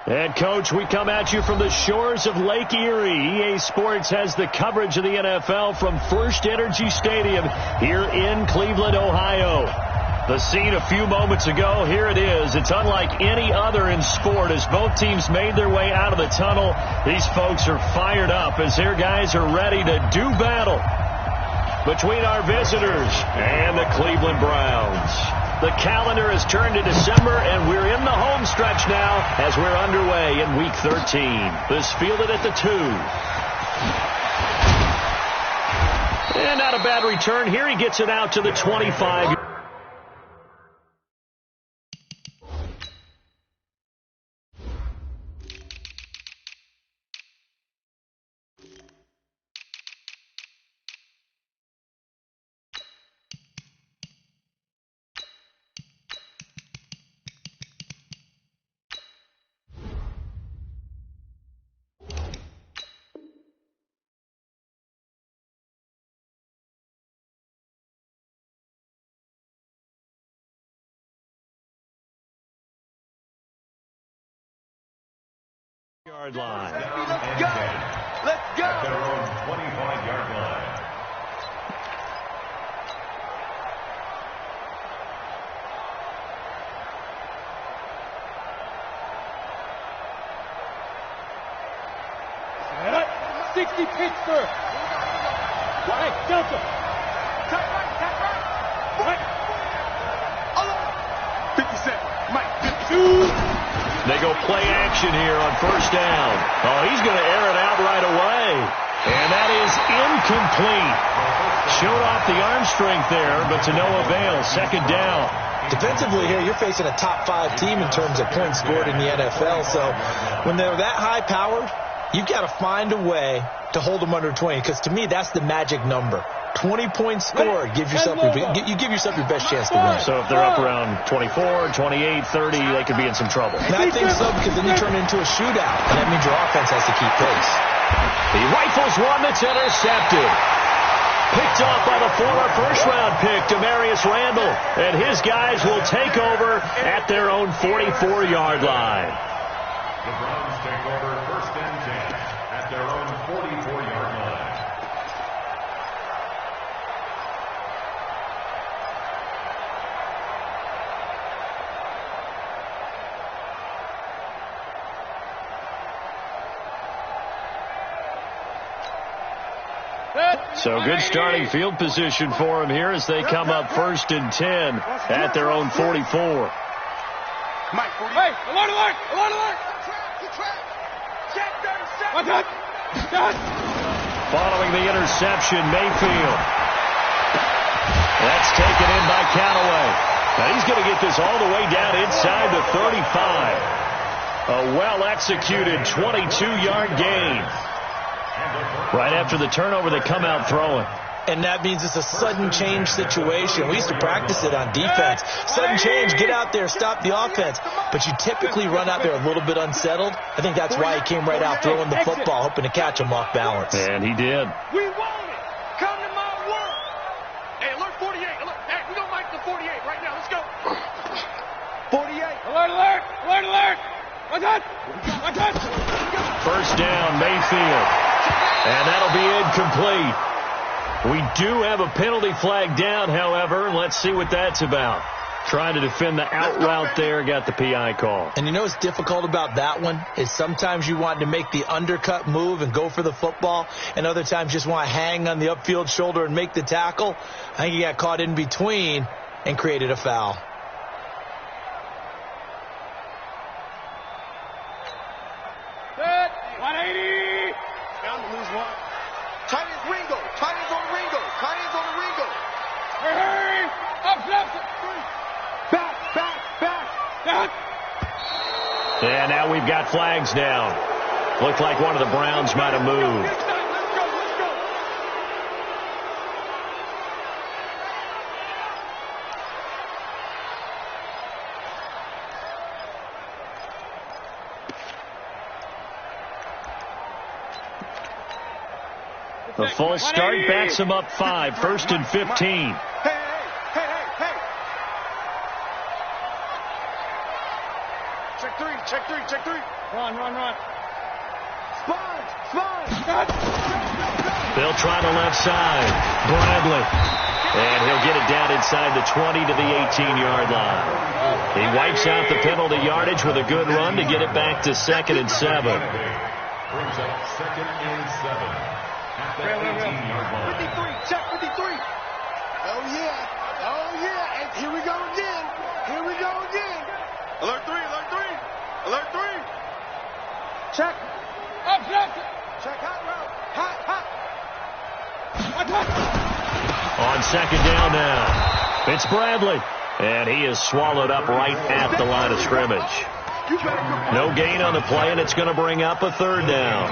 And, Coach, we come at you from the shores of Lake Erie. EA Sports has the coverage of the NFL from First Energy Stadium here in Cleveland, Ohio. The scene a few moments ago, here it is. It's unlike any other in sport as both teams made their way out of the tunnel. These folks are fired up as their guys are ready to do battle between our visitors and the Cleveland Browns. The calendar has turned to December, and we're in the home stretch now as we're underway in Week 13. This fielded at the 2. And not a bad return here. He gets it out to the 25. Yard line. Let's go. Let's go. At their own 25-yard line. Set up. 60 Pittsburgh. Hey, Delta. Tap right. Right. 57. Mike, 52. They go play action here on first down. Oh, he's going to air it out right away. And that is incomplete. Showed off the arm strength there, but to no avail. Second down. Defensively here, you're facing a top 5 team in terms of points scored in the NFL. So when they're that high-powered, you've got to find a way to hold them under 20. Because to me, that's the magic number. 20 points scored. You give yourself your best chance to win. So if they're up around 24, 28, 30, they could be in some trouble. And I think so, because then you turn it into a shootout, and that means your offense has to keep pace. He rifles one that's intercepted. Picked off by the former first-round pick, Demarius Randall. And his guys will take over at their own 44-yard line. The Browns take over first and 10 at their own 44-yard line. So good starting field position for them here as they come up first and 10 at their own 44. Mike, hey, alert! Following the interception, Mayfield. That's taken in by Callaway. Now he's going to get this all the way down inside the 35. A well-executed 22-yard gain. Right after the turnover, they come out throwing. And that means it's a sudden change situation. We used to practice it on defense. Sudden change, get out there, stop the offense. But you typically run out there a little bit unsettled. I think that's why he came right out throwing the football, hoping to catch him off balance. And he did. We want it. Come to my world. Hey, alert 48. Alert. Hey, we don't like the 48 right now. Let's go. 48. Alert. First down, Mayfield. And that'll be incomplete. We do have a penalty flag down, however. Let's see what that's about. Trying to defend the out route there, got the PI call. And you know what's difficult about that one is sometimes you want to make the undercut move and go for the football, and other times just want to hang on the upfield shoulder and make the tackle. I think he got caught in between and created a foul. Set. 180. Down to lose one. Tight ends Ringo. Tight ends on Ringo. Tight ends on the Ringo. Hurry. Up, left. Back. Down. And now we've got flags down. Looked like one of the Browns might have moved. Let's go. The full start backs him up 5, first and 15. Hey. Check check three, check three. Run. They'll try the left side. Bradley. And he'll get it down inside the 20 to the 18-yard line. He wipes out the penalty yardage with a good run to get it back to 2nd and 7. Brings up 2nd and 7 at the 18-yard line. 53, check 53. Oh, yeah. And here we go again. Alert 3. Check. Up, left. Check hot route. Hot. On 2nd down now, it's Bradley. And he is swallowed up right at the line of scrimmage. No gain on the play, and it's going to bring up a 3rd down.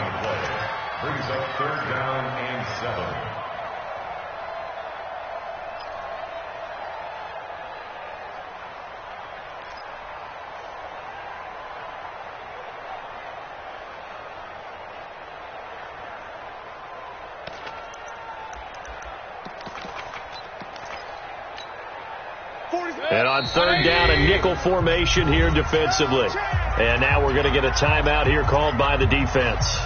Brings up 3rd down and 7. And on 3rd down, a nickel formation here defensively. And now we're going to get a timeout here called by the defense.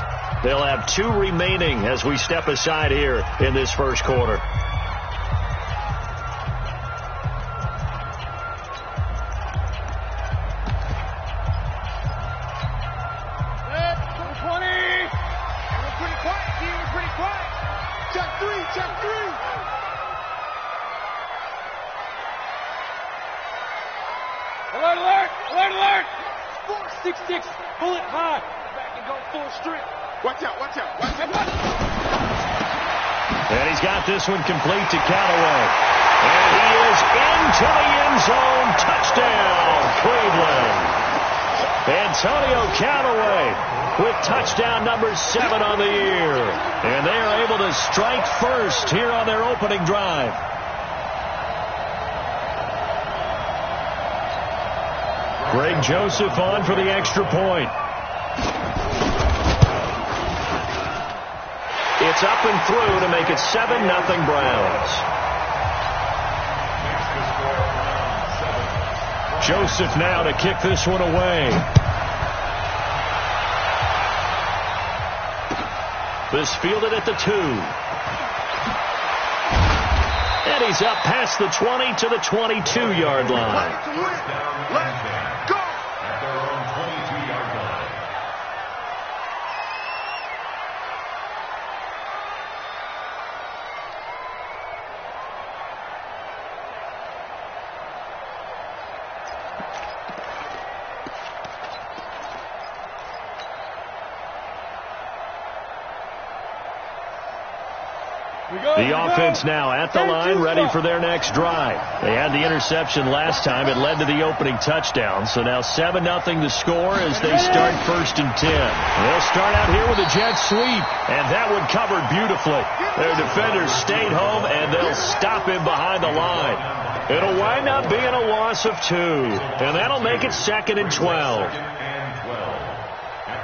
They'll have 2 remaining as we step aside here in this first quarter. Alert! 4-6-6, bullet high. Back and go full strength. Watch out. And he's got this one complete to Callaway. And he is into the end zone. Touchdown, Cleveland. Antonio Callaway with touchdown number 7 on the year. And they are able to strike first here on their opening drive. Greg Joseph on for the extra point. It's up and through to make it 7-0 Browns. Joseph now to kick this one away. This fielded at the 2. And he's up past the 20 to the 22-yard line. The offense now at the line, ready for their next drive. They had the interception last time. It led to the opening touchdown. So now 7-0 to score as they start 1st and 10. They'll start out here with a jet sweep, and that one covered beautifully. Their defenders stayed home, and they'll stop him behind the line. It'll wind up being a loss of 2, and that'll make it 2nd and 12.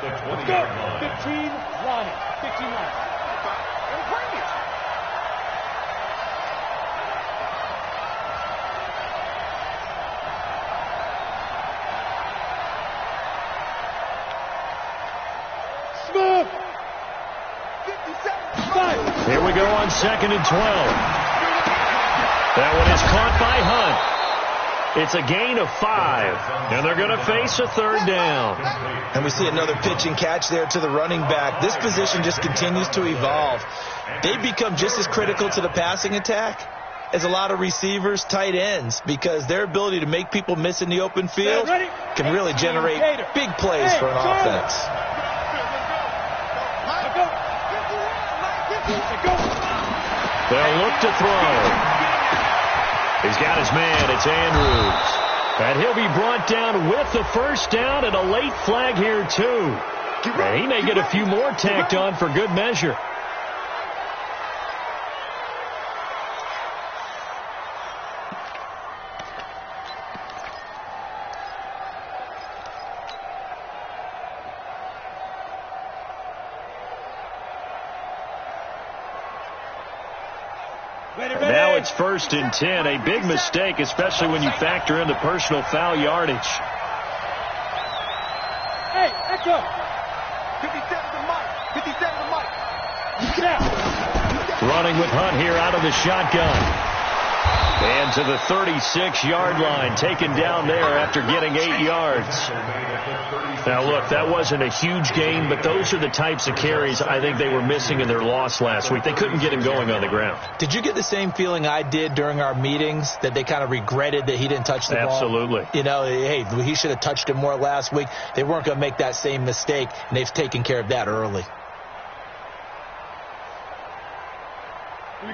Let's go. 15 line. 15 line. Here we go on 2nd and 12. That one is caught by Hunt. It's a gain of 5, and they're going to face a 3rd down. And we see another pitch and catch there to the running back. This position just continues to evolve. They become just as critical to the passing attack as a lot of receivers, tight ends, because their ability to make people miss in the open field can really generate big plays for an offense. They'll look to throw. He's got his man. It's Andrews. And he'll be brought down with the 1st down and a late flag here, too. And he may get a few more tacked on for good measure. Now it's 1st and 10. A big mistake, especially when you factor in the personal foul yardage. go. 57 to Mike. 57 to Mike. Get out. Running with Hunt here out of the shotgun. And to the 36-yard line, taken down there after getting 8 yards. Now, look, that wasn't a huge gain, but those are the types of carries I think they were missing in their loss last week. They couldn't get him going on the ground. Did you get the same feeling I did during our meetings, that they kind of regretted that he didn't touch the ball? Absolutely. You know, hey, he should have touched it more last week. They weren't going to make that same mistake, and they've taken care of that early.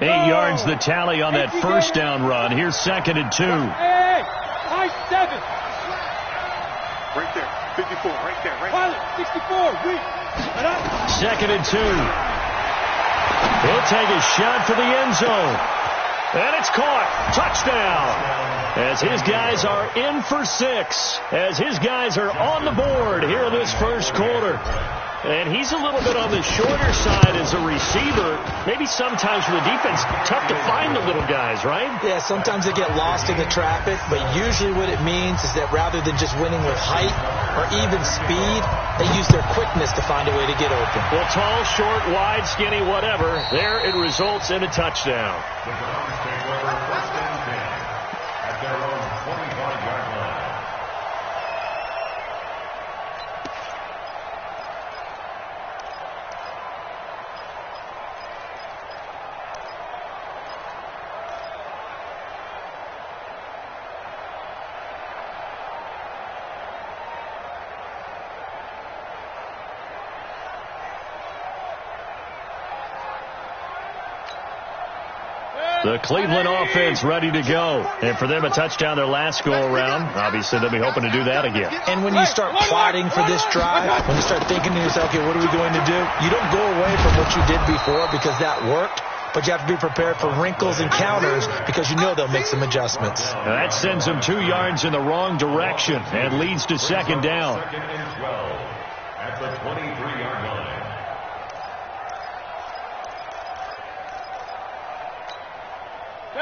8 yards the tally on that first down run. Here's 2nd and 2. Hey, high 7. Right there. 54. Right there. Right Pilot, 64. Reach. 2nd and 2. He'll take a shot for the end zone. And it's caught. Touchdown. As his guys are in for 6. As his guys are on the board here in this first quarter. And he's a little bit on the shorter side as a receiver. Maybe sometimes for the defense, tough to find the little guys, right? Yeah, sometimes they get lost in the traffic, but usually what it means is that rather than just winning with height or even speed, they use their quickness to find a way to get open. Well, tall, short, wide, skinny, whatever. There it results in a touchdown. The Browns take over 1st and 10 at their own 25-yard line. The Cleveland offense ready to go. And for them, a touchdown their last go-around. Obviously, they'll be hoping to do that again. And when you start plotting for this drive, when you start thinking to yourself, okay, what are we going to do? You don't go away from what you did before because that worked, but you have to be prepared for wrinkles and counters because you know they'll make some adjustments. Now that sends them 2 yards in the wrong direction and leads to 2nd down. 2nd and 12 at the 23-yard line.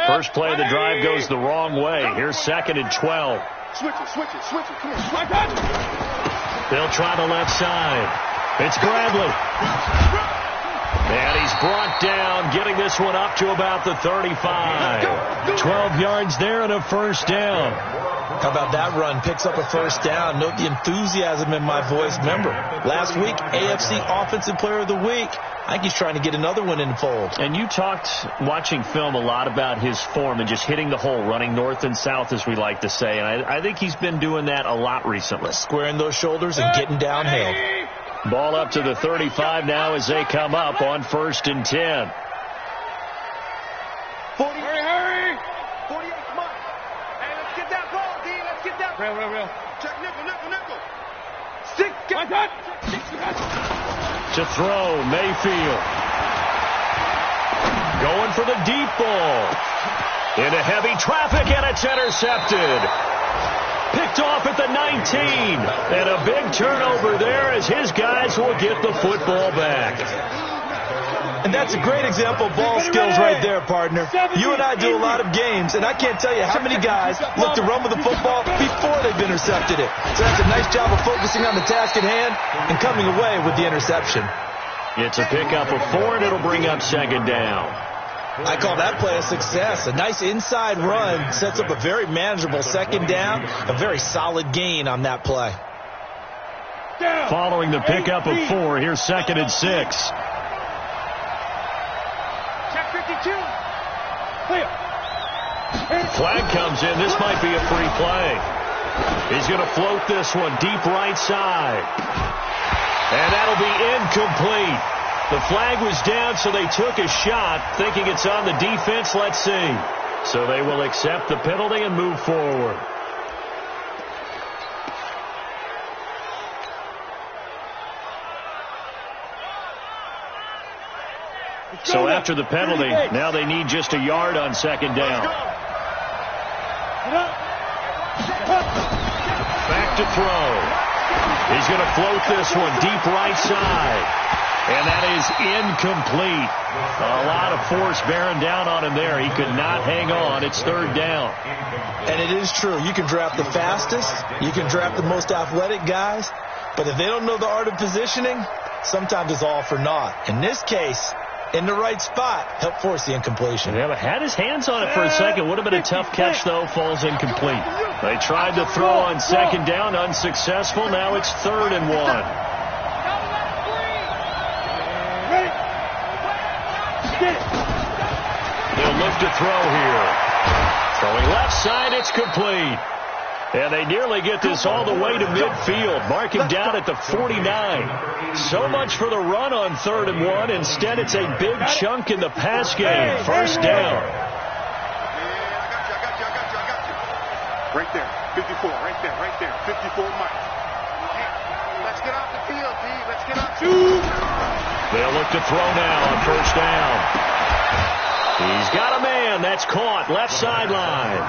First play of the drive goes the wrong way. Here's 2nd and 12. Switch it. Come on. They'll try the left side. It's Bradley. And he's brought down, getting this one up to about the 35. 12 yards there and a first down. How about that run? Picks up a first down. Note the enthusiasm in my voice. Remember, last week, AFC Offensive Player of the Week. I think he's trying to get another one in the fold. And you talked, watching film, a lot about his form and just hitting the hole, running north and south, as we like to say. And I think he's been doing that a lot recently. Squaring those shoulders and getting downhill. Ball up to the 35 now as they come up on 1st and 10. 40. Hurry. 48, come on. Hey, let's get that ball, D. Let's get that ball. Real. Check nickel. 6. To throw, Mayfield. Going for the deep ball. Into heavy traffic, and it's intercepted. Picked off at the 19. And a big turnover there as his guys will get the football back. And that's a great example of ball skills right there, partner. You and I do a lot of games, and I can't tell you how many guys look to run with the football before they've intercepted it. So that's a nice job of focusing on the task at hand and coming away with the interception. It's a pickup of 4, and it'll bring up 2nd down. I call that play a success. A nice inside run sets up a very manageable 2nd down, a very solid gain on that play. Following the pickup of 4, here's 2nd and 6. Flag comes in. This might be a free play. He's going to float this one deep right side. And that'll be incomplete. The flag was down, so they took a shot, thinking it's on the defense. Let's see. So they will accept the penalty and move forward. So after the penalty, now they need just a yard on 2nd down. Back to throw. He's going to float this one deep right side. And that is incomplete. A lot of force bearing down on him there. He could not hang on. It's 3rd down. And it is true. You can draft the fastest. You can draft the most athletic guys. But if they don't know the art of positioning, sometimes it's all for naught. In this case, in the right spot, help force the incompletion. Yeah, but had his hands on it for a second. Would have been a tough catch, though. Falls incomplete. They tried to throw on second down, unsuccessful. Now it's 3rd and 1. They'll look to throw here. Throwing left side, it's complete. And they nearly get this all the way to midfield. Mark him down at the 49. So much for the run on 3rd and 1. Instead, it's a big chunk in the pass game. 1st down. I got you. Right there. 54. Right there. 54 Mike. Let's get off the field, D. Let's get off. They'll look to throw now on 1st down. He's got a man. That's caught. Left sideline.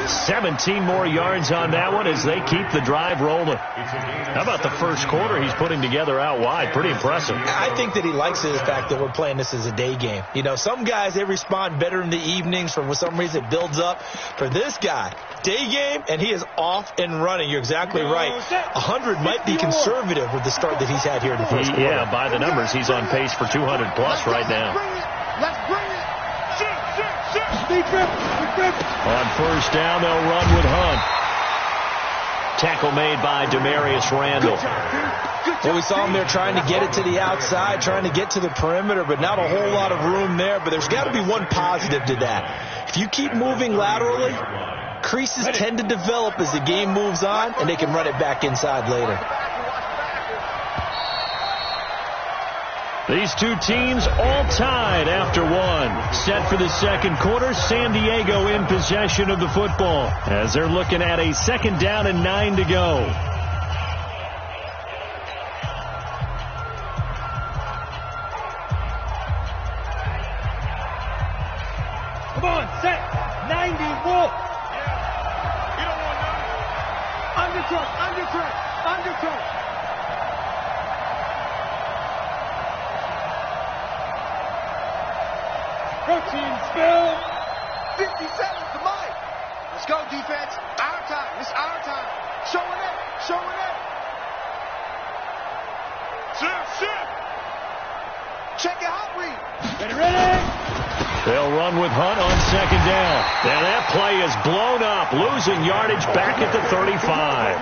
17 more yards on that one as they keep the drive rolling. How about the first quarter he's putting together out wide? Pretty impressive. I think that he likes the fact that we're playing this as a day game. You know, some guys, they respond better in the evenings. For some reason, it builds up. For this guy, day game, and he is off and running. You're exactly right. 100 might be conservative with the start that he's had here in the first quarter. Yeah, by the numbers, he's on pace for 200 plus right now. Let's bring it. On 1st down, they'll run with Hunt. Tackle made by Demarius Randall. Well, we saw him there trying to get it to the outside, trying to get to the perimeter, but not a whole lot of room there. But there's got to be one positive to that. If you keep moving laterally, creases tend to develop as the game moves on, and they can run it back inside later. These two teams all tied after 1. Set for the second quarter, San Diego in possession of the football as they're looking at a 2nd down and 9 to go. Come on, set. 90, wolf. You don't want none. Undercut. Protein spill. 50 seconds to Mike. Let's go, defense. Our time. It's our time. Showing it. Sit. Check your hot read. Ready? They'll run with Hunt on 2nd down. And that play is blown up, losing yardage back at the 35.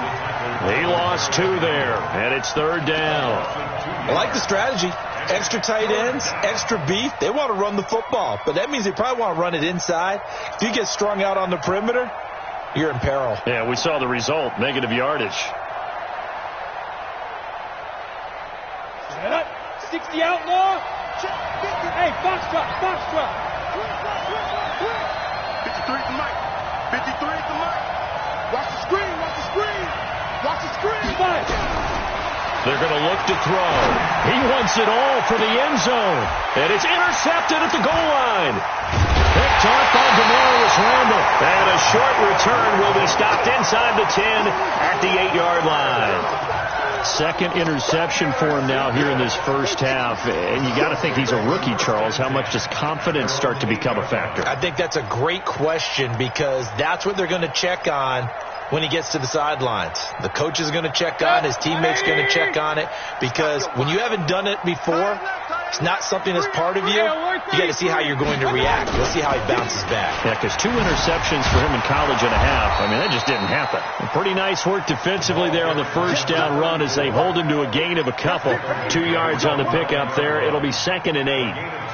He lost 2 there, and it's 3rd down. I like the strategy. Extra tight ends, extra beef. They want to run the football, but that means they probably want to run it inside. If you get strung out on the perimeter, you're in peril. Yeah, we saw the result, negative yardage. 60 outlaw. Hey, Foxtrot. 53 to Mike. 53 to Mike. Watch the screen. They're going to look to throw. He wants it all for the end zone. And it's intercepted at the goal line. Picked off by Demarius Randall. And a short return will be stopped inside the 10 at the 8-yard line. 2nd interception for him now here in this first half. And you got to think he's a rookie, Charles. How much does confidence start to become a factor? I think that's a great question because that's what they're going to check on when he gets to the sidelines. The coach is going to check on, his teammates going to check on it, because when you haven't done it before, it's not something that's part of you. You got to see how you're going to react. Let's see how he bounces back. Yeah, because 2 interceptions for him in college and a half. I mean, that just didn't happen. And pretty nice work defensively there on the 1st down run as they hold him to a gain of a couple. 2 yards on the pickup there. It'll be 2nd and 8.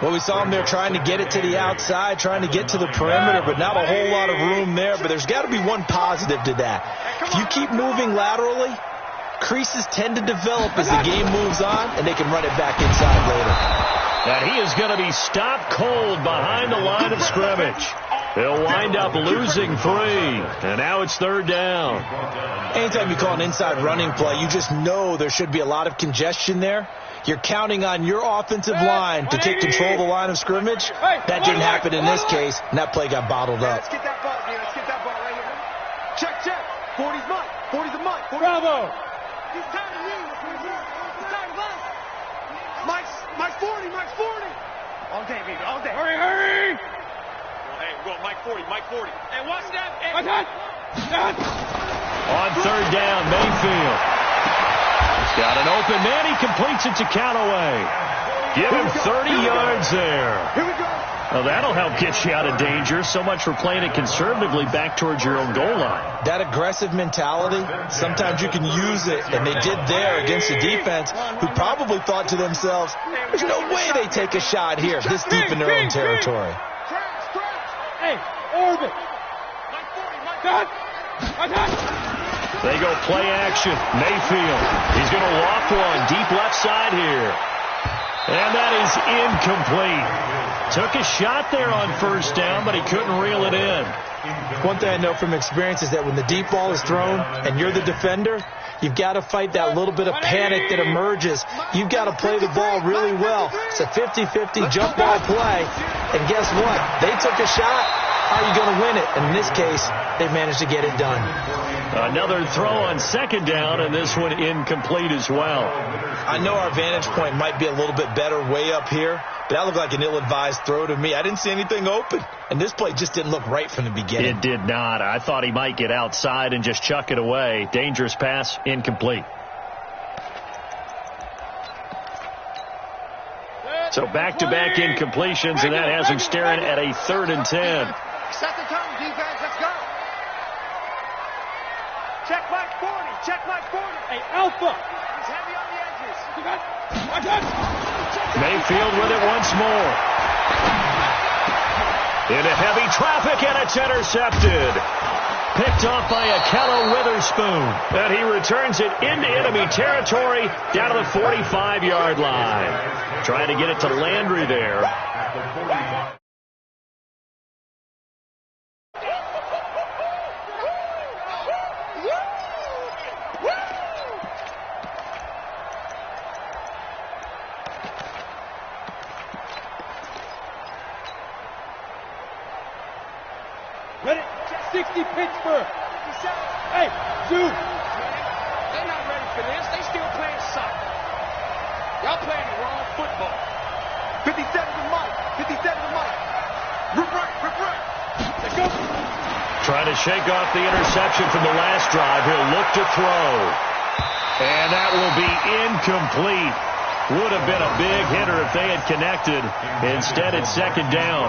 Well, we saw him there trying to get it to the outside, trying to get to the perimeter, but not a whole lot of room there. But there's got to be one positive to that. If you keep moving laterally, creases tend to develop as the game moves on, and they can run it back inside later. And he is going to be stopped cold behind the line of scrimmage. They'll wind up losing 3. And now it's 3rd down. Anytime you call an inside running play, you just know there should be a lot of congestion there. You're counting on your offensive line to take control of the line of scrimmage. That didn't happen in this case, and that play got bottled up. Let's get that ball, man. Let's get that ball right here. Check. 40's Mike. 40's a Mike. Bravo. He's tired of you. He's tired of us. Mike's 40. All day, baby. All day. Hurry. Hey, go. Mike 40. Hey, watch that. Hey. On 3rd down, Mayfield. Got an open man. He completes it to Callaway. Give him 30 yards there. Here we go. Well, that'll help get you out of danger. So much for playing it conservatively back towards your own goal line. That aggressive mentality, sometimes you can use it, and they did there against a defense who probably thought to themselves, there's no way they take a shot here this deep in their own territory. Hey, orbit. They go play action. Mayfield. He's going to loft one deep left side here. And that is incomplete. Took a shot there on first down, but he couldn't reel it in. One thing I know from experience is that when the deep ball is thrown and you're the defender, you've got to fight that little bit of panic that emerges. You've got to play the ball really well. It's a 50-50 jump ball play. And guess what? They took a shot. How are you going to win it? And in this case, they managed to get it done. Another throw on second down, and this one incomplete as well. I know our vantage point might be a little bit better way up here, but that looked like an ill-advised throw to me. I didn't see anything open, and this play just didn't look right from the beginning. It did not. I thought he might get outside and just chuck it away. Dangerous pass, incomplete. So back-to-back incompletions, and that has him staring at a 3rd and 10. Set the tone, defense. Let's go. Check mark 40. Check mark 40. Hey, Alpha. He's heavy on the edges. Mayfield with it once more. Into heavy traffic, and it's intercepted. Picked off by Akello Witherspoon. And he returns it into enemy territory down to the 45-yard line. Trying to get it to Landry there. Ready? 60 Pittsburgh. Hey, shoot. They're not ready for this. They still playing soccer. Y'all playing the wrong football. 57 to Mike. 57 to Mike. Rip right. Rip right. Let's go. Trying to shake off the interception from the last drive. He'll look to throw. And that will be incomplete. Would have been a big hitter if they had connected. Instead, it's second down.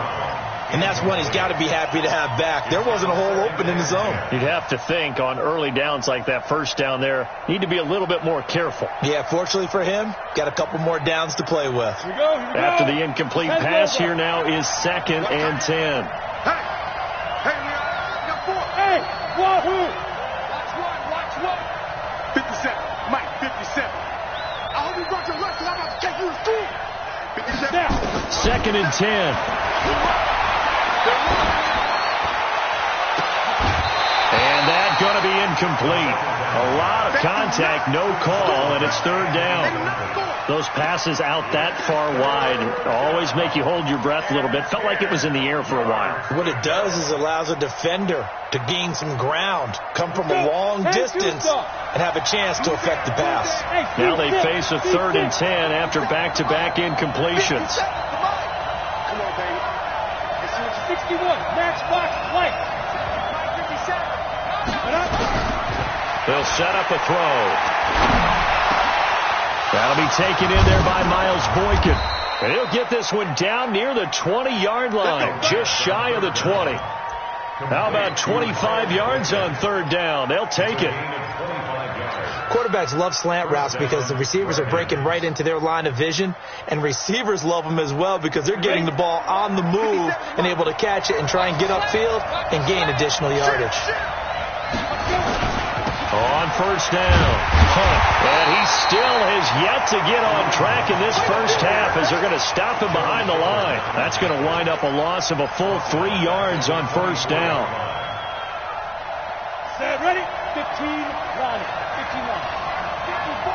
And that's one he's got to be happy to have back. There wasn't a hole open in his zone. You'd have to think on early downs like that first down there, need to be a little bit more careful. Yeah, fortunately for him, got a couple more downs to play with. Here we go. After the incomplete pass, here now is 2nd and 10. Hey, we got 4. Hey, wahoo. Watch one. 57. Mike, 57. I hope you brought your left, because I'm about to take you to school. 57. Now. 2nd and 10. And that's going to be incomplete. A lot of contact, no call, and it's 3rd down. Those passes out that far wide always make you hold your breath a little bit. Felt like it was in the air for a while. What it does is allows a defender to gain some ground, come from a long distance, and have a chance to affect the pass. Now they face a 3rd and 10 after back-to-back incompletions. Come on, baby. 61, Matchbox Light. They'll set up a throw. That'll be taken in there by Miles Boykin. And he'll get this one down near the 20-yard line, just shy of the 20. How about 25 yards on 3rd down? They'll take it. Quarterbacks love slant routes because the receivers are breaking right into their line of vision, and receivers love them as well because they're getting the ball on the move and able to catch it and try and get upfield and gain additional yardage. On first down, punt, and he still has yet to get on track in this first half as they're going to stop him behind the line. That's going to wind up a loss of a full 3 yards on first down. Set, ready? 15 line. 15 line. 54.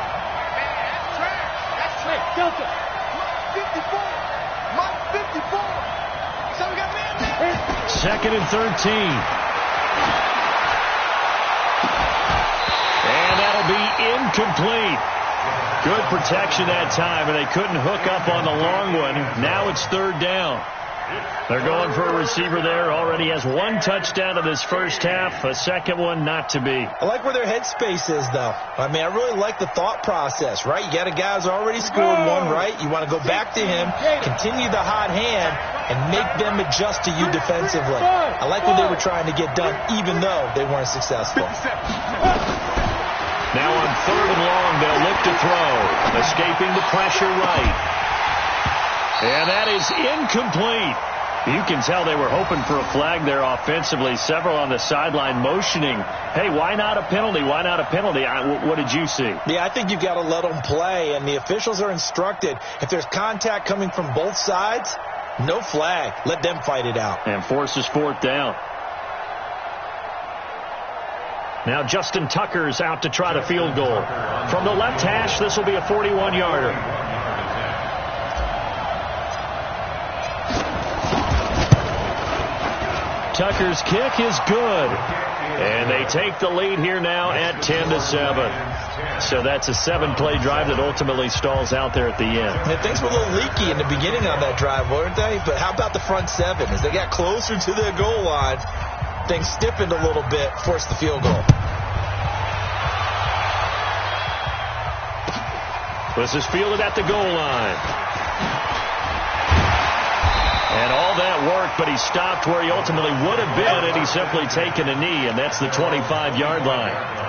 That's trash. That's Hey, Delta. 54. Mike, 54. So we got man there. 2nd and 13. And that'll be incomplete. Good protection that time, and they couldn't hook up on the long one. Now it's 3rd down. They're going for a receiver there. Already has one touchdown in this first half. A second one not to be. I like where their headspace is, though. I mean, I really like the thought process, right? You got a guy who's already scored one, right? You want to go back to him, continue the hot hand, and make them adjust to you defensively. I like what they were trying to get done, even though they weren't successful. Now on 3rd and long, they'll look to throw. Escaping the pressure right. And that is incomplete. You can tell they were hoping for a flag there offensively. Several on the sideline motioning, hey, why not a penalty? Why not a penalty? What did you see? Yeah, I think you've got to let them play, and the officials are instructed. If there's contact coming from both sides, no flag. Let them fight it out. And forces 4th down. Now Justin Tucker's out to try the field goal. From the left hash, this will be a 41-yarder. Tucker's kick is good. And they take the lead here now at 10-7. So that's a 7-play drive that ultimately stalls out there at the end. And things were a little leaky in the beginning on that drive, weren't they? But how about the front 7? As they got closer to their goal line, things stiffened a little bit, forced the field goal. This is fielded at the goal line. And all that worked, but he stopped where he ultimately would have been, and he's simply taken a knee, and that's the 25-yard line.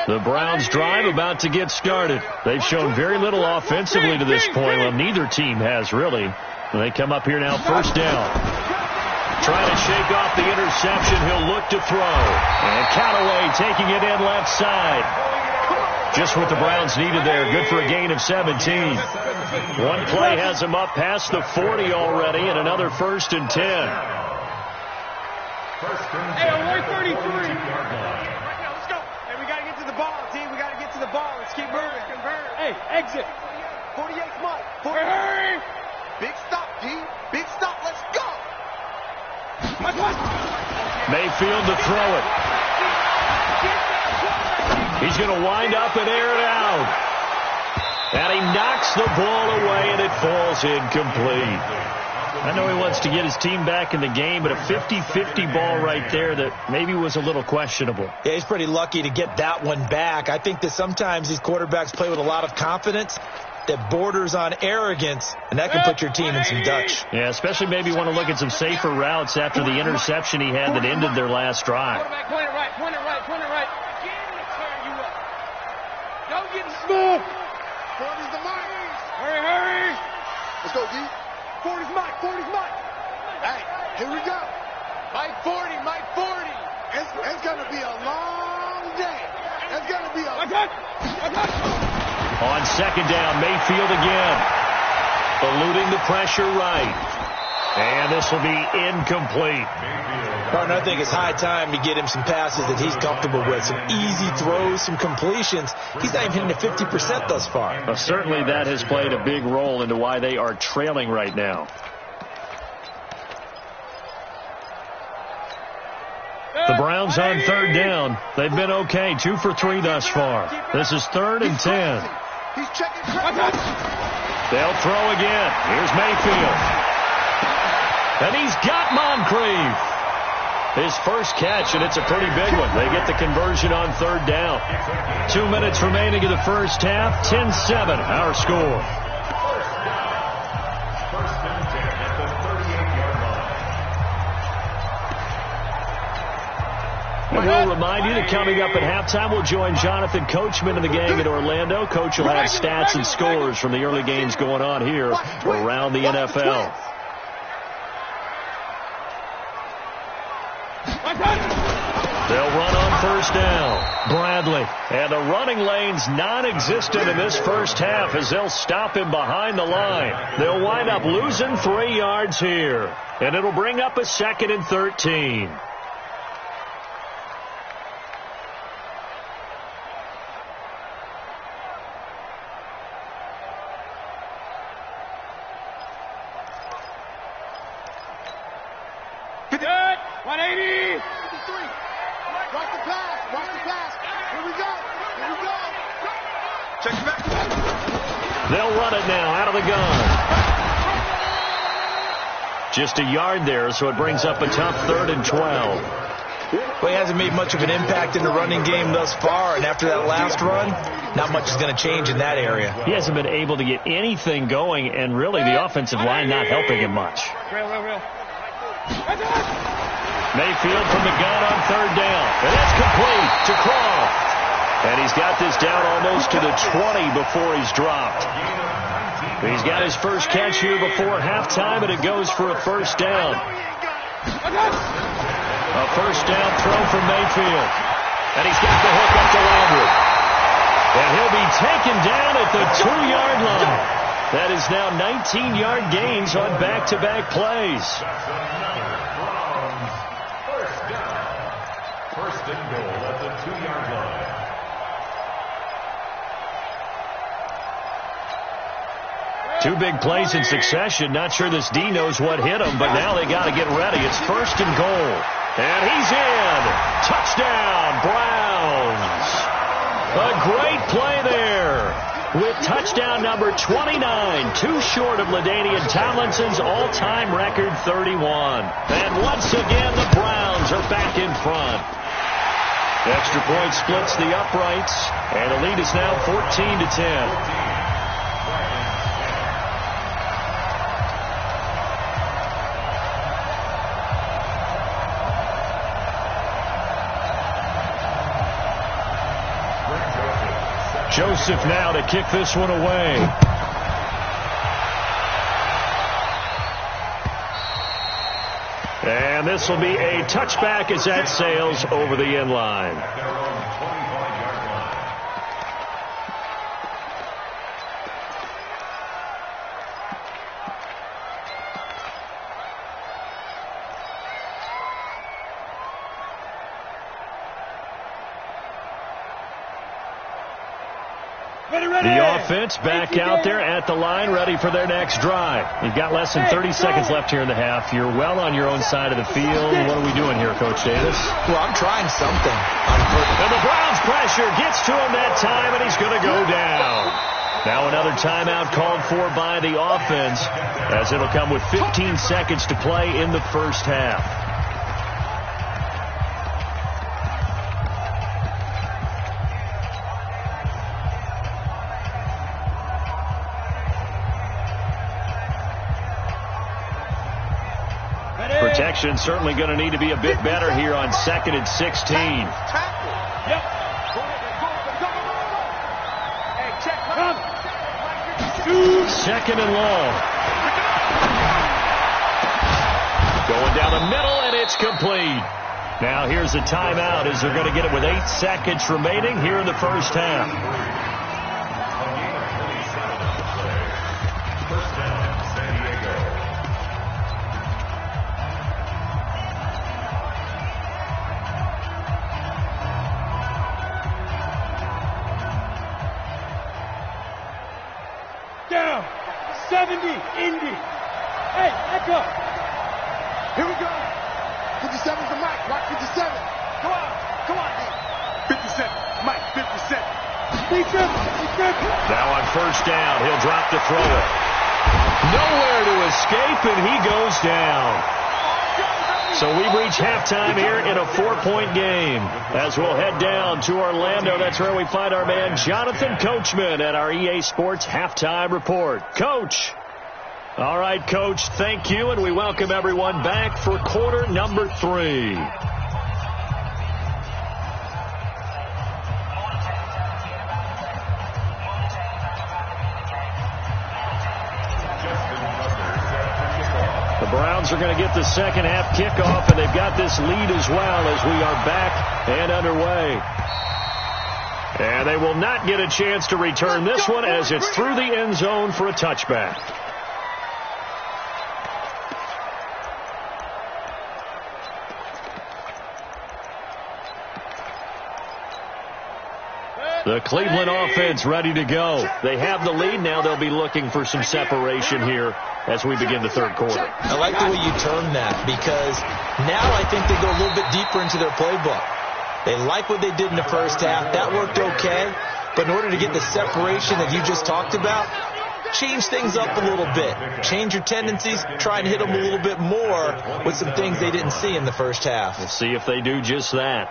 The Browns' drive about to get started. They've shown very little offensively to this point. Well, neither team has really. They come up here now, 1st down. Trying to shake off the interception. He'll look to throw. And Callaway taking it in left side. Just what the Browns needed there. Good for a gain of 17. One play has him up past the 40 already, and another 1st and 10. Hey, only 33. Let's keep moving. Hey, exit. 48 Mike. Hurry. Big stop, D. Big stop. Let's go. Mayfield to throw it. He's going to wind up and air it out. And he knocks the ball away, and it falls incomplete. I know he wants to get his team back in the game, but a 50-50 ball right there that maybe was a little questionable. Yeah, he's pretty lucky to get that one back. I think that sometimes these quarterbacks play with a lot of confidence that borders on arrogance, and that can put your team in some Dutch. Yeah, especially maybe want to look at some safer routes after the interception he had that ended their last drive. Quarterback, point it right, point it right, point it right. Again, to tear you up. Don't get smooth. 40's the mark. Hurry, hurry. Let's go, D. 40's Mike. 40's Mike. Hey, here we go. Mike 40, Mike 40. It's going to be a long day. It's going to be a... On 2nd down, Mayfield again. Eluding the pressure right. And this will be incomplete. Partner, I think it's high time to get him some passes that he's comfortable with. Some easy throws, some completions. He's not even hitting the 50% thus far. Certainly that has played a big role into why they are trailing right now. The Browns on 3rd down. They've been okay. 2 for 3 thus far. This is 3rd and 10. He's checking. They'll throw again. Here's Mayfield. And he's got Moncrief. His first catch, and it's a pretty big one. They get the conversion on 3rd down. 2 minutes remaining in the first half. 10-7, our score. And we'll remind you that coming up at halftime, we'll join Jonathan Coachman and the gang in Orlando. Coach will have stats and scores from the early games going on here around the NFL. They'll run on 1st down. Bradley. And the running lane's non-existent in this first half as they'll stop him behind the line. They'll wind up losing 3 yards here. And it'll bring up a 2nd and 13. 180. 53. Watch the pass. Watch the pass. Here we go. Here we go. Check it back. They'll run it now out of the gun. Just a yard there, so it brings up a tough 3rd and 12. Well, he hasn't made much of an impact in the running game thus far, and after that last run, not much is going to change in that area. He hasn't been able to get anything going, and really the offensive line not helping him much. Mayfield from the gun on 3rd down, and that's complete to Croft. And he's got this down almost to the 20 before he's dropped. He's got his first catch here before halftime, and it goes for a 1st down. A 1st down throw from Mayfield. And he's got the hook up to Landry. And he'll be taken down at the 2-yard line. That is now 19-yard gains on back-to-back plays. That's another Browns 1st down. 1st and goal at the 2-yard line. Two big plays in succession. Not sure this D knows what hit him, but now they got to get ready. It's 1st and goal. And he's in. Touchdown, Browns. A great play there with touchdown number 29, too short of LaDainian Tomlinson's all-time record 31. And once again, the Browns are back in front. Extra point splits the uprights, and the lead is now 14-10. Joseph now to kick this one away. And this will be a touchback as that sails over the end line. The offense back out there at the line, ready for their next drive. You've got less than 30 seconds left here in the half. You're well on your own side of the field. What are we doing here, Coach Davis? Well, I'm trying something. And the Browns pressure gets to him that time, and he's going to go down. Now another timeout called for by the offense, as it'll come with 15 seconds to play in the 1st half. Protection certainly going to need to be a bit better here on 2nd and 16. Yep. 2nd and long. Going down the middle, and it's complete. Now here's a timeout as they're going to get it with 8 seconds remaining here in the 1st half. Down. 70. Indy. Hey, echo. Here we go. 57's the Mike. Mike 57. Come on. Come on, D. 57. Mike 57. Now on 1st down, he'll drop to throw it. Nowhere to escape, and he goes down. So we reach halftime here in a 4-point game. As we'll head down to Orlando, that's where we find our man Jonathan Coachman at our EA Sports Halftime Report. Coach. All right, Coach, thank you, and we welcome everyone back for quarter number 3. The Browns are going to get the 2nd half kickoff, and they've got this lead as well as we are back and underway. And they will not get a chance to return this one as it's through the end zone for a touchback. The Cleveland offense ready to go. They have the lead. Now they'll be looking for some separation here as we begin the third quarter. I like the way you termed that, because now I think they go a little bit deeper into their playbook. They like what they did in the first half. That worked okay. But in order to get the separation that you just talked about, change things up a little bit. Change your tendencies. Try and hit them a little bit more with some things they didn't see in the first half. We'll see if they do just that.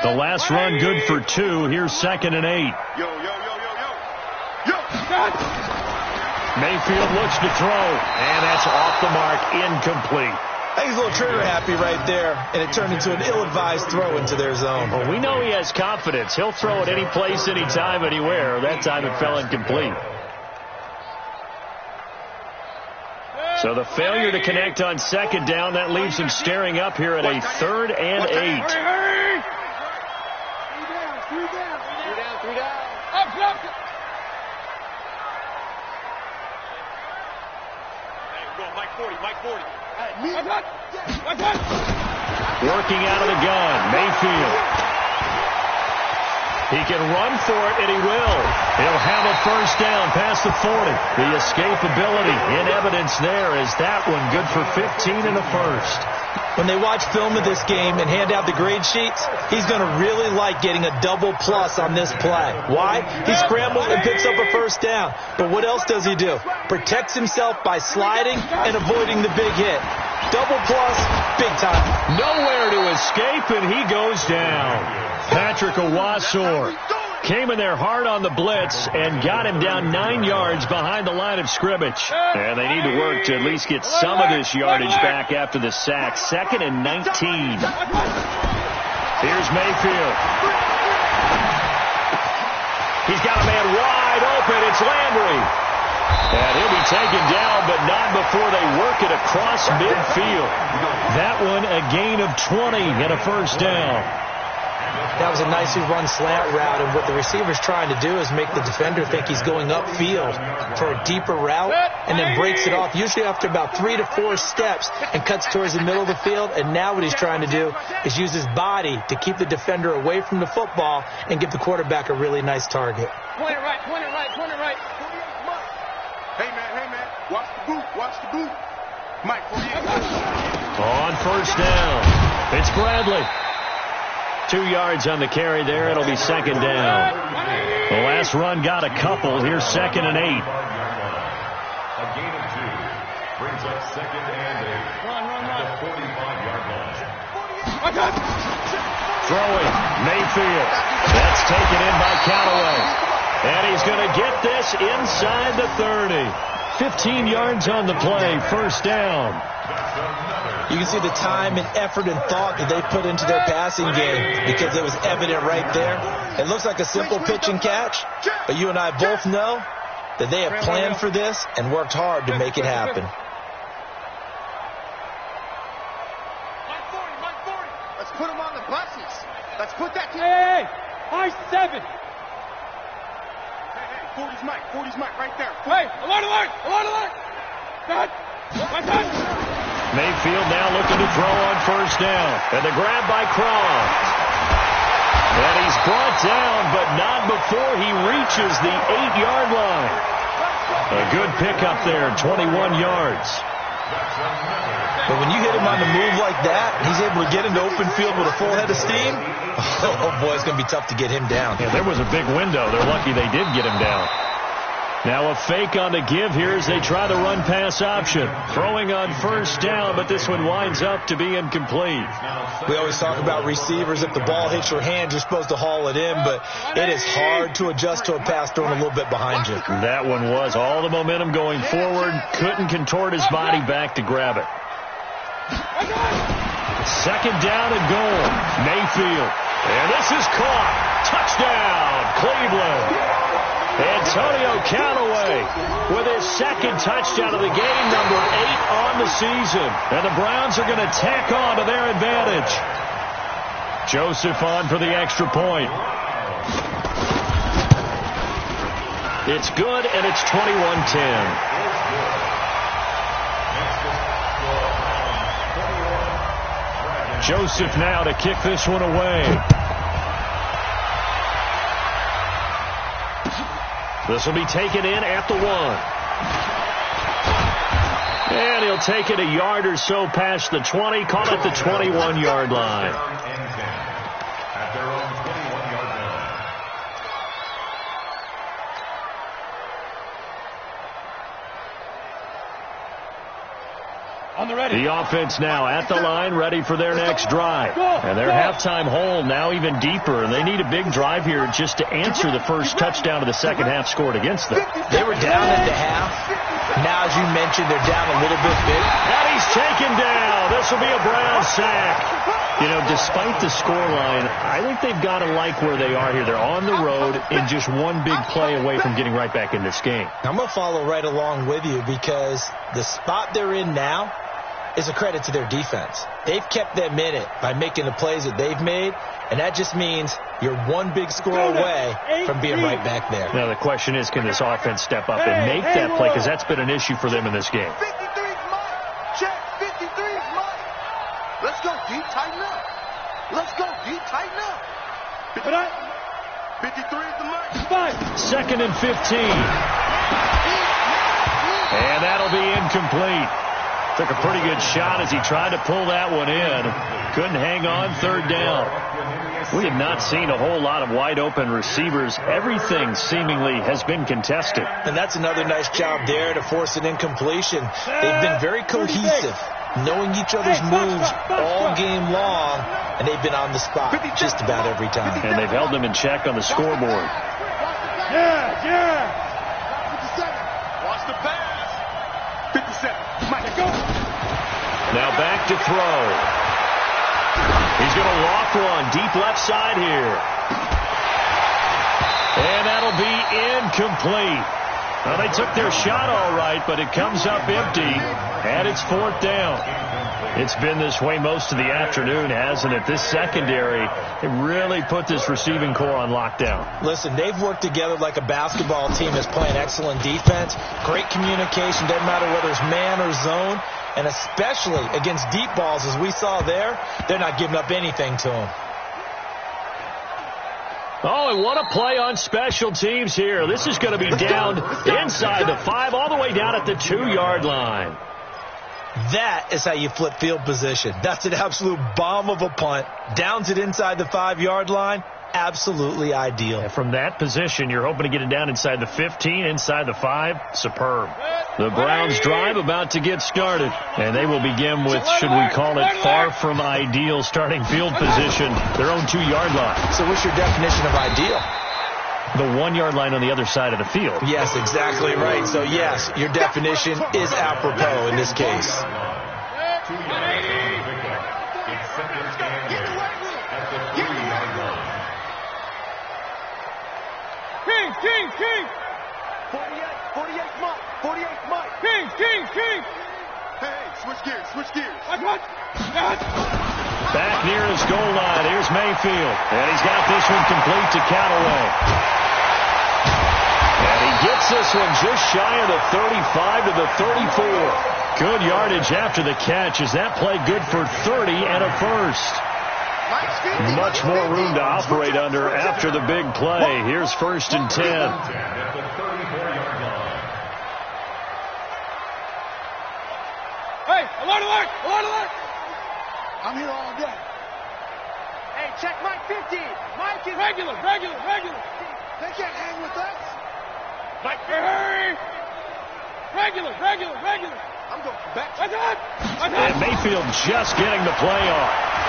The last run good for 2. Here's 2nd and 8. Yo. Mayfield looks to throw, and that's off the mark, incomplete. I think he's a little trigger happy right there, and it turned into an ill-advised throw into their zone. Well, we know he has confidence. He'll throw it any place, anytime, anywhere. That time it fell incomplete. So the failure to connect on 2nd down, that leaves him staring up here at a 3rd and 8. Three down. Up. Mike 40. Working out of the gun, Mayfield. He can run for it, and he will. He'll have a first down past the 40. The escapability in evidence there is that one good for 15 and a first. When they watch film of this game and hand out the grade sheets, he's going to really like getting a double plus on this play. Why? He scrambles and picks up a first down. But what else does he do? Protects himself by sliding and avoiding the big hit. Double plus, big time. Nowhere to escape, and he goes down. Patrick Owasor came in there hard on the blitz and got him down 9 yards behind the line of scrimmage. And they need to work to at least get some of this yardage back after the sack. 2nd and 19. Here's Mayfield. He's got a man wide open. It's Landry. And he'll be taken down, but not before they work it across midfield. That one a gain of 20 and a first down. That was a nicely run slant route, and what the receiver's trying to do is make the defender think he's going upfield for a deeper route, and then breaks it off, usually after about 3 to 4 steps, and cuts towards the middle of the field. And now what he's trying to do is use his body to keep the defender away from the football and give the quarterback a really nice target. Point it right. Hey, man. Watch the boot. Mike, on first down, it's Bradley. 2 yards on the carry there. It'll be 2nd down. The last run got a couple. Here's 2nd and 8. A gain of 2 brings up 2nd and 8 at the 45-yard line. Throwing, Mayfield. That's taken in by Callaway. And he's going to get this inside the 30. 15 yards on the play. First down. You can see the time and effort and thought that they put into their passing game, because it was evident right there. It looks like a simple pitch and catch, but you and I both know that they have planned for this and worked hard to make it happen. Mike 40. Let's put him on the buses. Let's put that kid. Hey, high 7. Hey, 40's Mike right there. Hey, alert. Mayfield now looking to throw on first down. And the grab by Croft. And he's brought down, but not before he reaches the 8-yard line. A good pickup there, 21 yards. But when you hit him on the move like that, he's able to get into open field with a full head of steam. Oh, boy, it's going to be tough to get him down. Yeah, there was a big window. They're lucky they did get him down. Now a fake on the give here as they try the run-pass option. Throwing on first down, but this one winds up to be incomplete. We always talk about receivers. If the ball hits your hand, you're supposed to haul it in, but it is hard to adjust to a pass thrown a little bit behind you. That one was all the momentum going forward. Couldn't contort his body back to grab it. 2nd down and goal. Mayfield. And this is caught. Touchdown, Cleveland. Antonio Callaway with his 2nd touchdown of the game, number 8 on the season. And the Browns are going to tack on to their advantage. Joseph on for the extra point. It's good, and it's 21-10. Joseph now to kick this one away. This will be taken in at the 1. And he'll take it a yard or so past the 20, call it the 21-yard line. At their own 21-yard line. On the ready. The offense now at the line, ready for their next drive. And their halftime hole now even deeper, and they need a big drive here just to answer the first touchdown of the second half scored against them. They were down at the half. Now, as you mentioned, they're down a little bit big. And he's taken down. This will be a Brown sack. You know, despite the scoreline, I think they've got to like where they are here. They're on the road and just one big play away from getting right back in this game. I'm going to follow right along with you because the spot they're in now is a credit to their defense. They've kept them in it by making the plays that they've made, and that just means you're one big score away from being right back there. Now, the question is, can this offense step up and make that play? Because that's been an issue for them in this game. 53's mine. Check. 53's mine. Let's go deep, tighten up. Let's go deep, tighten up. 53 is the mark. 2nd and 15. And that'll be incomplete. Took a pretty good shot as he tried to pull that one in. Couldn't hang on, 3rd down. We have not seen a whole lot of wide open receivers. Everything seemingly has been contested. And that's another nice job there to force an incompletion. They've been very cohesive, knowing each other's moves all game long, and they've been on the spot just about every time. And they've held them in check on the scoreboard. Yeah. 57. Watch the pass. 57. Mike, go. Now back to throw. He's going to loft one deep left side here. And that'll be incomplete. Well, they took their shot all right, but it comes up empty, and it's 4th down. It's been this way most of the afternoon, hasn't it? This secondary, it really put this receiving core on lockdown. Listen, they've worked together like a basketball team that's playing excellent defense. Great communication, doesn't matter whether it's man or zone. And especially against deep balls, as we saw there, they're not giving up anything to them. Oh, and what a play on special teams here. This is going to be down inside the 5, all the way down at the 2-yard line. That is how you flip field position. That's an absolute bomb of a punt. Downs it inside the 5-yard line. Absolutely ideal. And from that position, you're hoping to get it down inside the 15, inside the 5. Superb. The Browns drive about to get started. And they will begin with, should we call it, far from ideal starting field position, their own 2-yard line. So what's your definition of ideal? The 1-yard line on the other side of the field. Yes, exactly right. So, yes, your definition is apropos in this case. 2-yard pickup. It's 2nd and 10 at the 3-yard line. King. 48 Mike. 48 Mike. King. Hey, switch gears. What? Back near his goal line. Here's Mayfield. And he's got this one complete to Callaway. And he gets this one just shy of the 35 to the 34. Good yardage after the catch. Is that play good for 30 and a first? Much more room to operate under after the big play. Here's 1st and 10. At the 34-yard line. Hey, alert! I'm here all day. Hey, check Mike 50. Mike is regular. They can't hang with us. Mike, hurry! Regular. I'm going back. And Mayfield just getting the play off.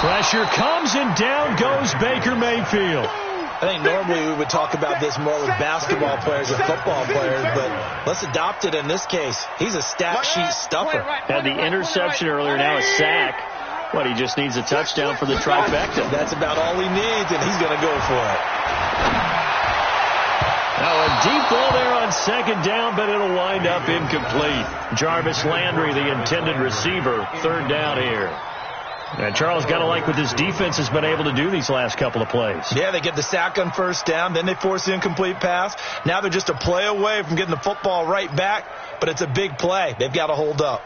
Pressure comes and down goes Baker Mayfield. I think normally we would talk about this more with basketball players and football players, but let's adopt it in this case. He's a stat sheet stuffer. Had the interception earlier, now a sack. What, he just needs a touchdown for the trifecta. That's about all he needs, and he's going to go for it. Now a deep ball there on 2nd down, but it'll wind up incomplete. Jarvis Landry, the intended receiver, 3rd down here. And Charles, got to like what this defense has been able to do these last couple of plays. Yeah, they get the sack on 1st down, then they force the incomplete pass. Now they're just a play away from getting the football right back, but it's a big play. They've got to hold up.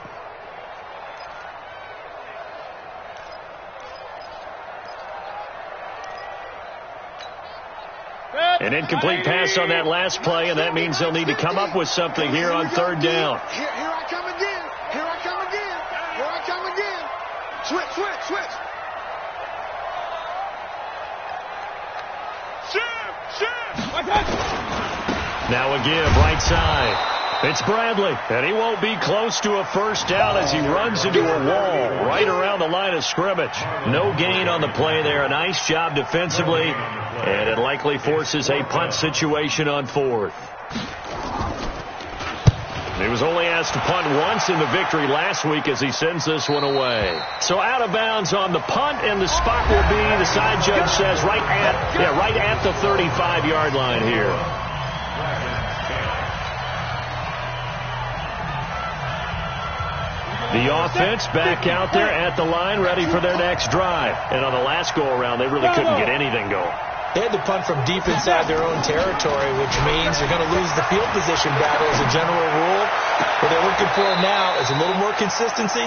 An incomplete pass on that last play, and that means they'll need to come up with something here on third down. Here I come again. Here I come again. Here I come again. Switch, switch, switch. Now a give, right side. It's Bradley, and he won't be close to a first down as he runs into a wall right around the line of scrimmage. No gain on the play there. A nice job defensively, and it likely forces a punt situation on fourth. He was only asked to punt once in the victory last week as he sends this one away. So out of bounds on the punt, and the spot will be, the side judge says, right at the 35-yard line here. The offense back out there at the line, ready for their next drive. And on the last go-around, they really couldn't get anything going. They had to punt from deep inside their own territory, which means they're going to lose the field position battle as a general rule. What they're looking for now is a little more consistency,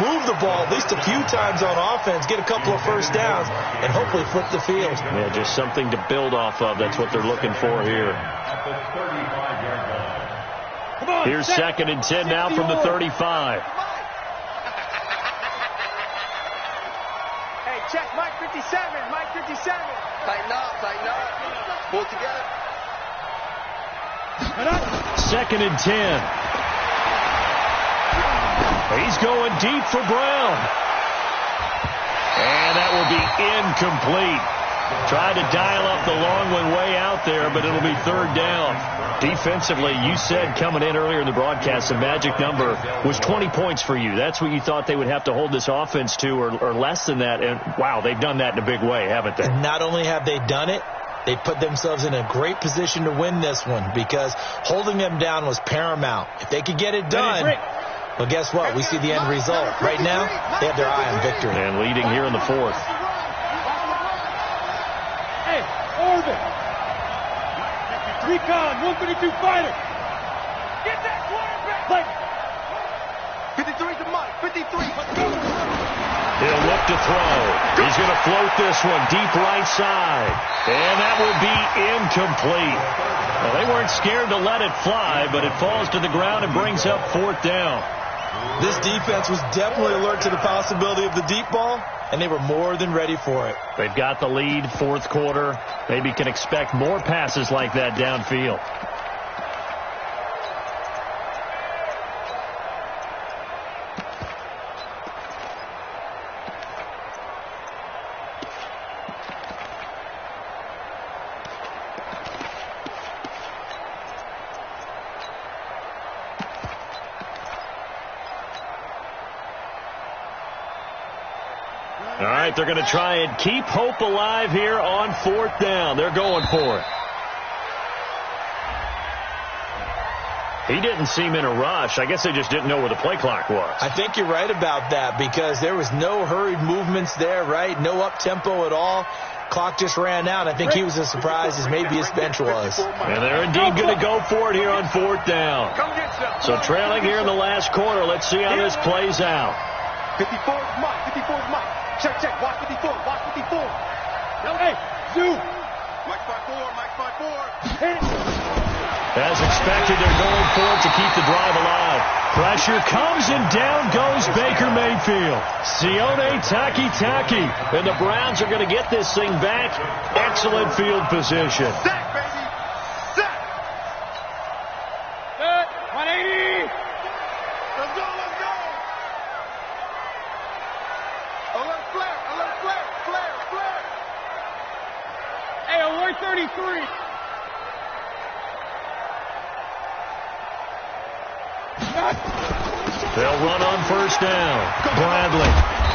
move the ball at least a few times on offense, get a couple of first downs, and hopefully flip the field. Yeah, just something to build off of. That's what they're looking for here. Here's 2nd and 10 now from the 35. Check, Mike 57, Mike 57. Tighten up, tighten up. Pull together. 2nd and 10. He's going deep for Brown. And that will be incomplete. Tried to dial up the long one way out there, but it'll be third down. Defensively, you said coming in earlier in the broadcast, the magic number was 20 points for you. That's what you thought they would have to hold this offense to, or less than that. And, wow, they've done that in a big way, haven't they? And not only have they done it, they put themselves in a great position to win this one because holding them down was paramount. If they could get it done, well, guess what? We see the end result. Right now, they have their eye on victory. And leading here in the fourth. Hey, Orbit. Recon, 152 fighter. Get that quarterback. 53 to Mike, 53. Let's go. He'll look to throw. He's going to float this one deep right side. And that will be incomplete. Well, they weren't scared to let it fly, but it falls to the ground and brings up fourth down. This defense was definitely alert to the possibility of the deep ball, and they were more than ready for it. They've got the lead, fourth quarter. Maybe can expect more passes like that downfield. All right, they're going to try and keep hope alive here on fourth down. They're going for it. He didn't seem in a rush. I guess they just didn't know where the play clock was. I think you're right about that because there was no hurried movements there, right? No up-tempo at all. Clock just ran out. I think he was as surprised as maybe his bench was. And they're indeed going to go for it here on fourth down. So trailing here in the last quarter. Let's see how this plays out. 54 is Mike, 54 is Mike. Check, check, watch 54, watch 54. Hey, Zoo. Mike 5-4, Mike 5-4. As expected, they're going for it to keep the drive alive. Pressure comes and down goes Baker Mayfield. Sione Taki-Taki. And the Browns are going to get this thing back. Excellent field position. Sack, baby. Sack. 180. Let's go, let's go. Alert flare, alert flare, flare, flare. Hey, alert 33. They'll run on first down. Bradley.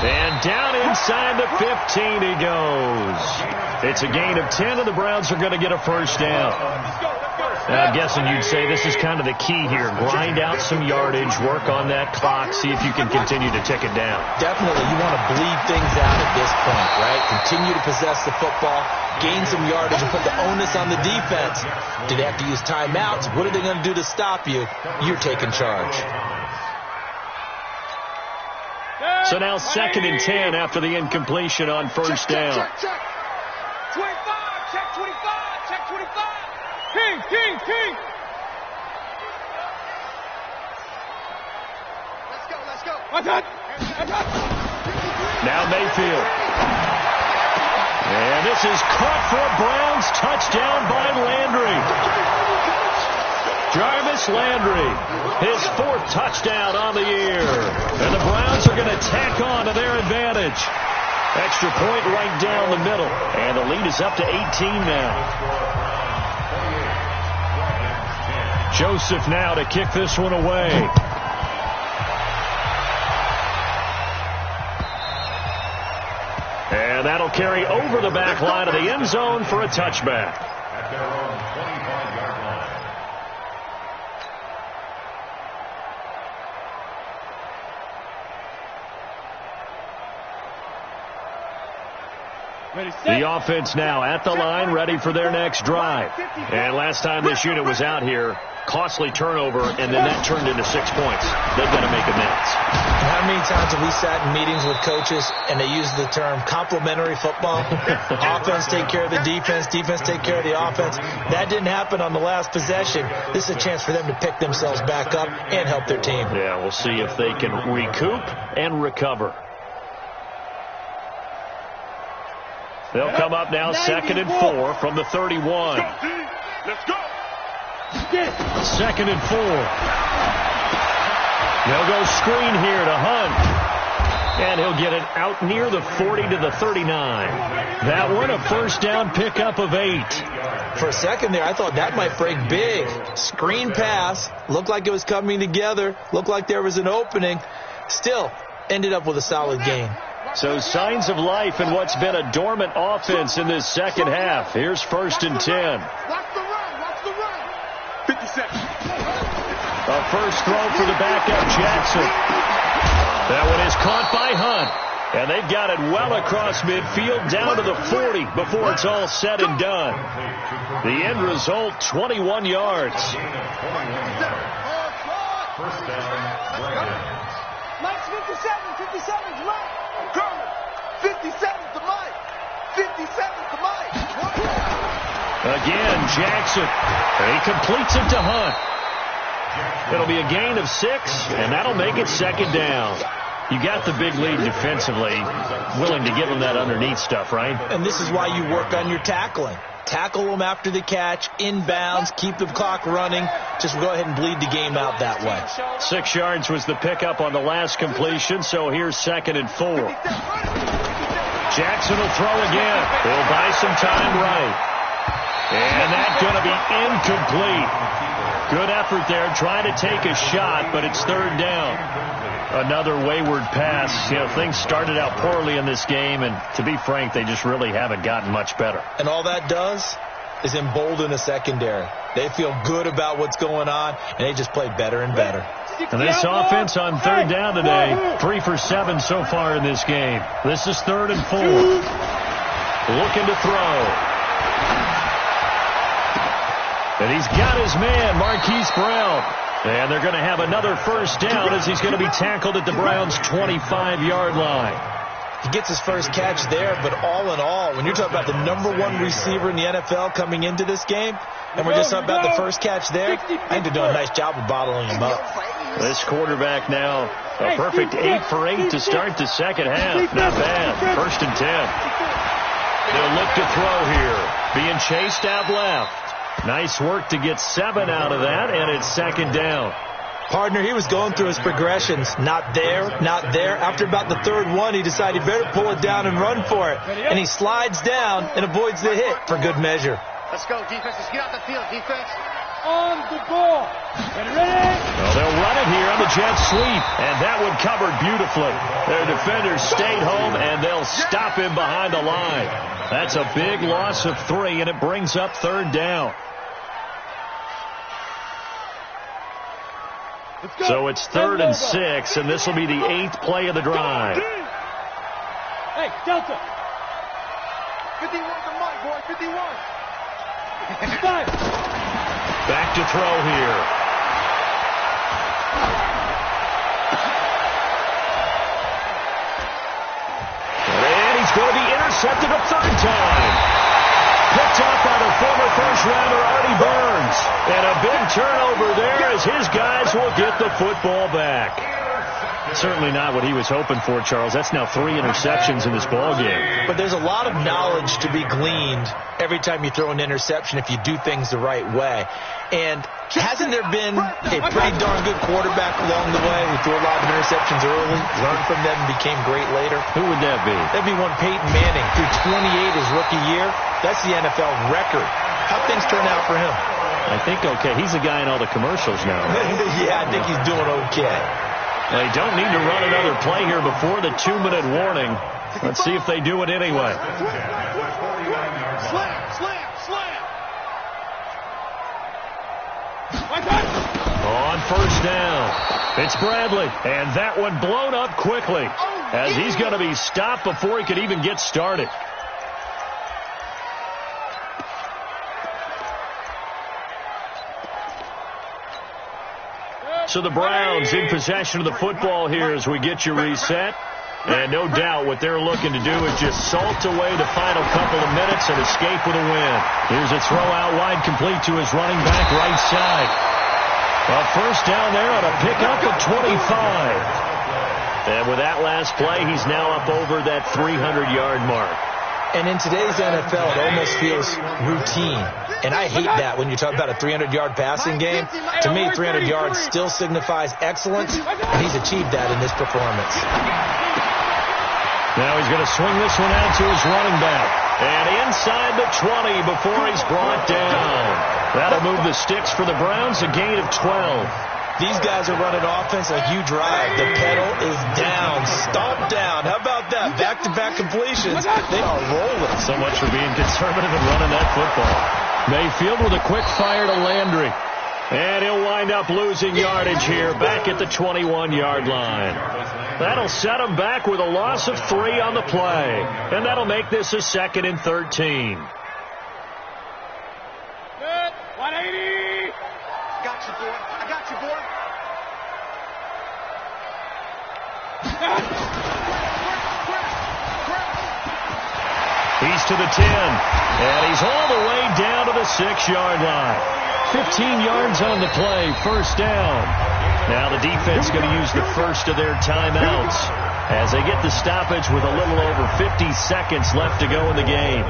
And down inside the 15 he goes. It's a gain of 10, and the Browns are going to get a first down. Now, I'm guessing you'd say this is kind of the key here. Grind out some yardage, work on that clock, see if you can continue to tick it down. Definitely, you want to bleed things out at this point, right? Continue to possess the football, gain some yardage, and put the onus on the defense. Do they have to use timeouts? What are they going to do to stop you? You're taking charge. So now 2nd and 10 after the incompletion on first down. Check, check, check. 25, Check 25. Check 25. King. Let's go. Attack. Now Mayfield. And this is caught for a Browns touchdown by Landry. Jarvis Landry, his 4th touchdown on the year. And the Browns are going to tack on to their advantage. Extra point right down the middle. And the lead is up to 18 now. Joseph now to kick this one away. And that'll carry over the back line of the end zone for a touchback. At their own 25-yard line. The offense now at the line, ready for their next drive. And last time this unit was out here, costly turnover, and then that turned into 6 points. They've got to make amends. How many times have we sat in meetings with coaches and they use the term complementary football? Offense take care of the defense, defense take care of the offense. That didn't happen on the last possession. This is a chance for them to pick themselves back up and help their team. Yeah, we'll see if they can recoup and recover. They'll come up now 2nd and 4 from the 31. Let's go. 2nd and 4. They'll go screen here to Hunt. And he'll get it out near the 40 to the 39. That one a first down pickup of 8. For a second there, I thought that might break big. Screen pass. Looked like it was coming together. Looked like there was an opening. Still ended up with a solid gain. So signs of life in what's been a dormant offense in this second half. Here's 1st and 10. Watch the run. 50 seconds. A first throw for the backup, Jackson. That one is caught by Hunt. And they've got it well across midfield down to the 40 before it's all said and done. The end result, 21 yards. First down, Brandon. Mike's 57's Mike. 57 to Mike. 57 to Mike. Again, Jackson. He completes it to Hunt. It'll be a gain of 6, and that'll make it 2nd down. You got the big lead defensively, willing to give them that underneath stuff, right? And this is why you work on your tackling. Tackle them after the catch, inbounds, keep the clock running. Just go ahead and bleed the game out that way. 6 yards was the pickup on the last completion, so here's 2nd and 4. Jackson will throw again. He'll buy some time right. And that's going to be incomplete. Good effort there, trying to take a shot, but it's 3rd down. Another wayward pass. You know, things started out poorly in this game, and to be frank, they just really haven't gotten much better. And all that does is embolden the secondary. They feel good about what's going on, and they just play better and better. And this offense on 3rd down today, 3 for 7 so far in this game. This is 3rd and 4. Looking to throw. And he's got his man, Marquise Brown. And they're going to have another first down as he's going to be tackled at the Browns' 25-yard line. He gets his first catch there, but all in all, when you're talking about the #1 receiver in the NFL coming into this game, and we're just talking about the first catch there, I think they're doing a nice job of bottling him up. This quarterback now, a perfect 8 for 8 to start the second half. Not bad. 1st and 10. They'll look to throw here. Being chased out left. Nice work to get 7 out of that, and it's 2nd down. Partner, he was going through his progressions. Not there, not there. After about the 3rd one, he decided he better pull it down and run for it. And he slides down and avoids the hit for good measure. Let's go, defense. Let's get out the field, defense. On the ball. Ready? Well, they'll run it here on the jet sweep, and that one covered beautifully. Their defenders stayed home, and they'll stop him behind the line. That's a big loss of 3, and it brings up 3rd down. So it's 3rd and 6, and this will be the 8th play of the drive. Hey, Delta. 51 to Mike, boy. 51. 5. Back to throw here. And he's going to be intercepted a 3rd time. Picked turnover there as his guys will get the football back. Certainly not what he was hoping for, Charles. That's now 3 interceptions in this ball game. But there's a lot of knowledge to be gleaned every time you throw an interception if you do things the right way. And hasn't there been a pretty darn good quarterback along the way who threw a lot of interceptions early, learned from them, and became great later? Who would that be? That'd be one Peyton Manning, threw 28 his rookie year. That's the NFL record. How'd things turn out for him? I think okay. He's a guy in all the commercials now. Yeah, I think he's doing okay. They don't need to run another play here before the 2-minute warning. Let's see if they do it anyway. Slam, slam, slam. On first down, it's Bradley, and that one blown up quickly as he's going to be stopped before he could even get started. So the Browns in possession of the football here as we get you reset. And no doubt what they're looking to do is just salt away the final couple of minutes and escape with a win. Here's a throw out wide complete to his running back right side. A first down there on a pickup of 25. And with that last play, he's now up over that 300-yard mark. And in today's NFL, it almost feels routine. And I hate that when you talk about a 300-yard passing game. To me, 300 yards still signifies excellence, and he's achieved that in this performance. Now he's going to swing this one out to his running back. And inside the 20 before he's brought down. That'll move the sticks for the Browns, a gain of 12. These guys are running offense like you drive. The pedal is down, stomped down. How about that? Back-to-back completions. They are rolling. So much for being conservative and running that football. Mayfield with a quick fire to Landry. And he'll wind up losing yardage here back at the 21-yard line. That'll set him back with a loss of 3 on the play. And that'll make this a 2nd and 13. 180. Got you, boy. I got you, boy. He's to the 10. And he's all the way down to the 6-yard line. 15 yards on the play, first down. Now the defense going to use the first of their timeouts as they get the stoppage with a little over 50 seconds left to go in the game.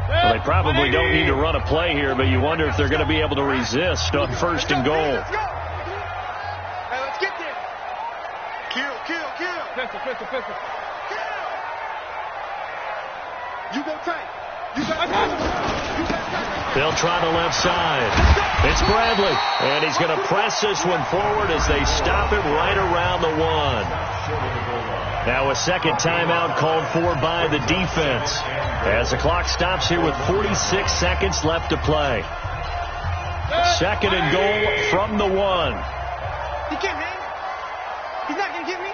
Well, they probably don't need to run a play here, but you wonder if they're going to be able to resist on 1st and goal. Let's go. Hey, let's get there. Kill. Pistol. Kill. You go tight. You got tight. They'll try the left side. It's Bradley, and he's going to press this one forward as they stop it right around the 1. Now a second timeout called for by the defense as the clock stops here with 46 seconds left to play. 2nd and goal from the 1. He can't hang. He's not going to get me.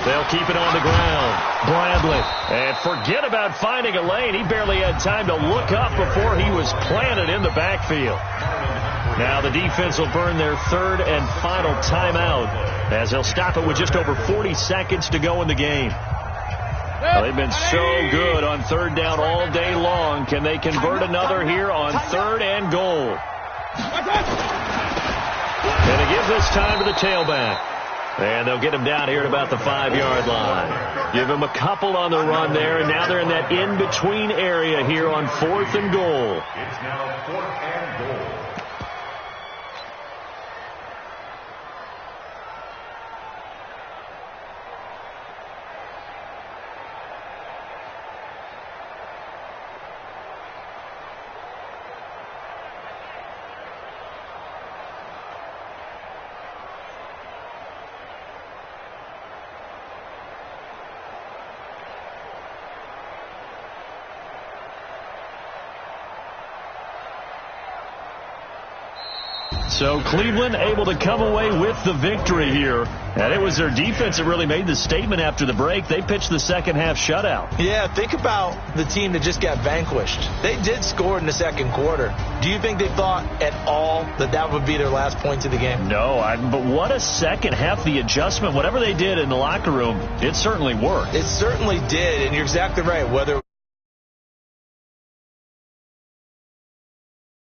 They'll keep it on the ground. Bradley. And forget about finding a lane. He barely had time to look up before he was planted in the backfield. Now the defense will burn their 3rd and final timeout as they'll stop it with just over 40 seconds to go in the game. Well, they've been so good on 3rd down all day long. Can they convert another here on 3rd and goal? And it gives this time to the tailback. And they'll get him down here at about the 5-yard line. Give him a couple on the run there, and now they're in that in-between area here on 4th and goal. It's now 4th and goal. So Cleveland able to come away with the victory here. And it was their defense that really made the statement after the break. They pitched the second half shutout. Yeah, think about the team that just got vanquished. They did score in the second quarter. Do you think they thought at all that that would be their last point of the game? No, but what a second half. The adjustment, whatever they did in the locker room, it certainly worked. It certainly did, and you're exactly right. Whether it